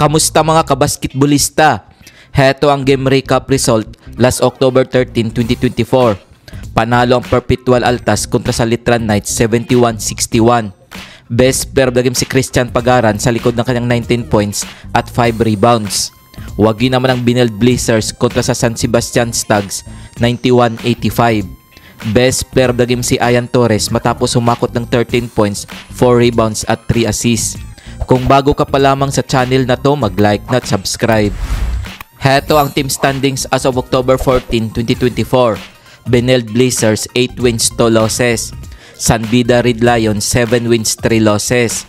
Kamusta mga kabasketbolista? Heto ang game recap result last October 13, 2024. Panalo ang Perpetual Altas kontra sa Litran Knights 71-61. Best player of the game si Christian Pagaran sa likod ng kanyang 19 points at 5 rebounds. Wagi naman ang Benilde Blazers kontra sa San Sebastian Stags 91-85. Best player of the game si Ian Torres matapos humakot ng 13 points, 4 rebounds at 3 assists. Kung bago ka pa lamang sa channel na to, mag-like na at subscribe. Heto ang team standings as of October 14, 2024. Benilde Blazers 8 wins 2 losses. San Beda Red Lions 7 wins 3 losses.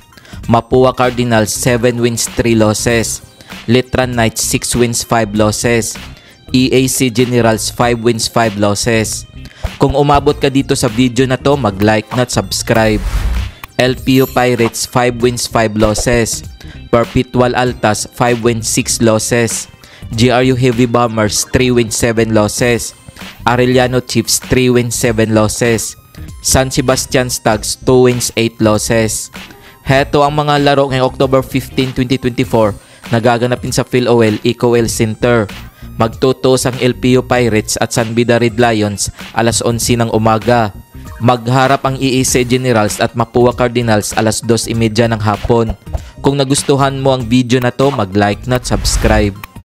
Mapua Cardinals 7 wins 3 losses. Litran Knights 6 wins 5 losses. EAC Generals 5 wins 5 losses. Kung umabot ka dito sa video na to, mag-like na at subscribe. LPU Pirates 5 wins 5 losses. Perpetual Altas 5 wins 6 losses. GRU Heavy Bombers 3 wins 7 losses. Arellano Chiefs 3 wins 7 losses. San Sebastian Stags 2 wins 8 losses. Heto ang mga laro ngayong October 15, 2024 nagaganapin sa PhilOL EcoL Center. Magtutos ang LPU Pirates at San Beda Red Lions alas 11 ng umaga. Magharap ang EAC Generals at Mapua Cardinals alas 2:30 ng hapon. Kung nagustuhan mo ang video na to, mag-like na at subscribe.